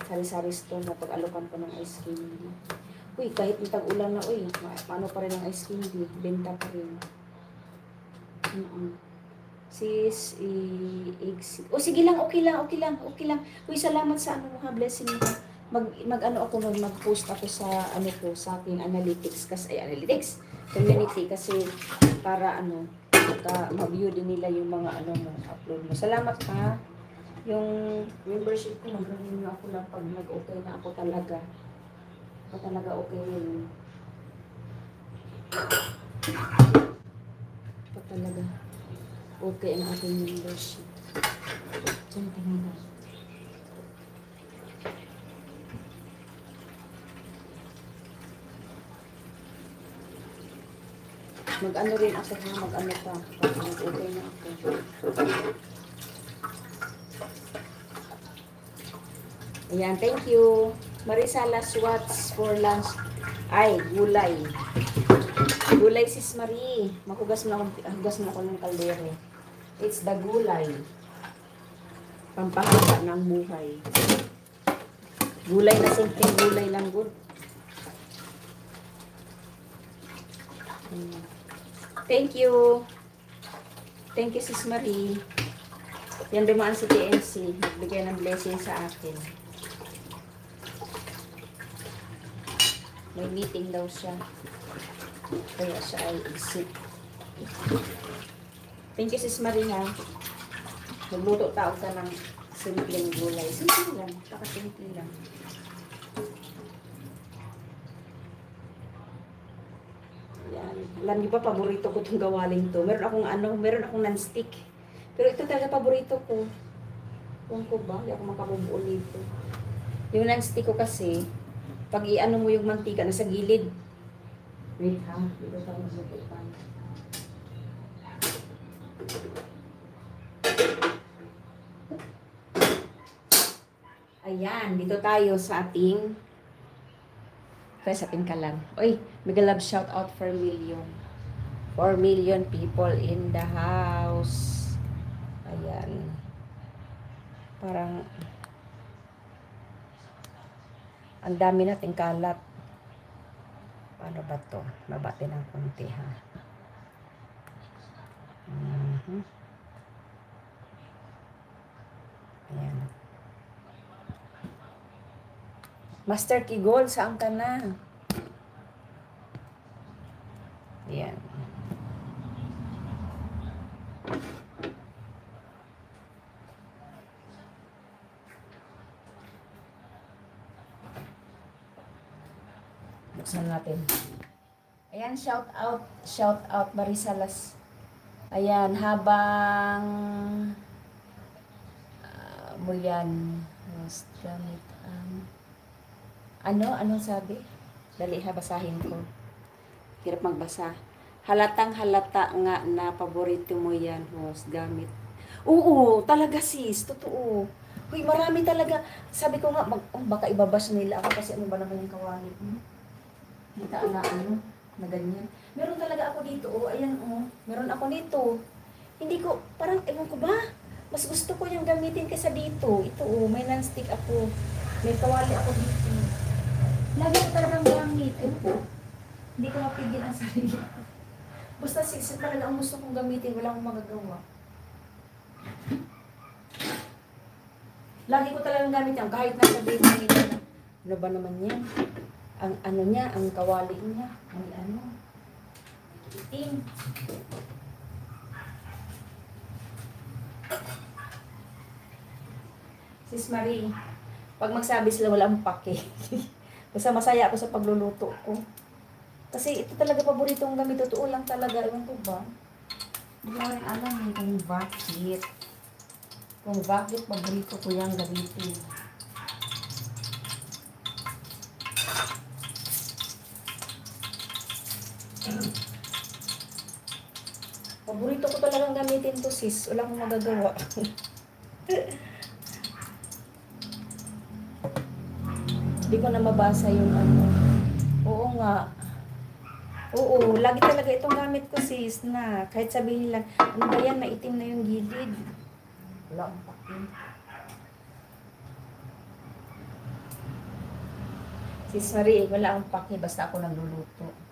sari-sari store na pag-alokan ko ng ice candy. Uy, kahit tag-ulan na, uy, paano pa rin ang ice candy? Benta pa rin. Sis, oh, sige lang, okay lang. Uy, salamat sa ano mo ha, blessing mo. Mag-ano ako nun, mag-post ako sa, ano ko, sa aking analytics, kasi, analytics, community, kasi, para, ano, ma-view din nila yung mga, ano mo, upload mo. Salamat ha. Yung membership ko, mag-renew ako lang pag nag-okay na ako talaga. Ako talaga okay yun. Ako talaga okay ang aking membership. Diyan talaga. Mag-ano rin ako ha, mag-ano pa. Pag nag-okay na ako. Ayan, thank you. Marisalas, what's for lunch? Ay, gulay. Gulay, sis Marie. Hugas na ako ng kaldero. It's the gulay. Pampahaba ng buhay. Gulay na simpleng gulay lang, good. Thank you. Thank you, sis Marie. Yan dumaan si TNC. Nagbigay ng blessing sa akin. May meeting daw siya. Kaya siya ay isip. Thank you, sis Marie, ha. Magluto tao ka ng simpleng gulay. Simple lang. Paka-simple lang. Yan. Alam niyo pa, paborito ko itong gawaling to. Meron akong non-stick. Pero ito talaga paborito ko. Kung ko ba? Hindi ako makabubuo nito. Yung non-stick ko kasi, pag i-ano mo yung mantika, nasa gilid. Wait ha, dito tayo maglutupan. Ayan, dito tayo sa ating ka lang. Uy, mega love shout out for 4 million people in the house. Ayan. Parang ang dami nating kalat. Paano ba to? Mabati ng konti ha. Ayan. Master Kigol, saan ka na? Ayan. Buksan natin. Ayan, shout out Marisalas. Ayan, habang mo yan. Mas gamit anong sabi? Dali ha, basahin ko. Hirap magbasa. Halatang halata nga na paborito mo yan, host, gamit. Oo, talaga sis, totoo. Uy, marami talaga. Sabi ko nga, baka ibabas nila ako kasi ano ba naman yung kawali. Kita na ganyan. Meron talaga ako dito, ayan, meron ako dito. Hindi ko, parang, ewan ko ba? Mas gusto ko yung gamitin kaysa dito. Ito, may non-stick ako. May kawali ako dito. Lagi ko talagang gamit. Hindi ko mapigil ang sarili. Basta six talaga ang gusto kong gamitin. Wala akong magagawa. Lagi ko talagang gamit yan. Kahit nasa baby nito. Ano ba naman yan? Ang ano niya, ang kawali niya. Ang ano. Itim. Sis Marie, pag magsabi sila walang pake. Basta masaya ako sa pagluluto ko. Kasi ito talaga paboritong gamit. Totoo lang talaga. Ewan ko ba? Hindi ko rin alam kung bakit. Kung bakit paborito ko yung gamitin. Paborito ko talagang gamitin to sis. Wala akong magagawa. Hindi ko na mabasa yung ano. Oo nga. Oo, lagi talaga itong gamit ko sis na kahit sabihin lang, ano ba yan, maitim na yung gilid. Wala akong pakin. Sis Marie, wala akong paki basta ako nagluluto.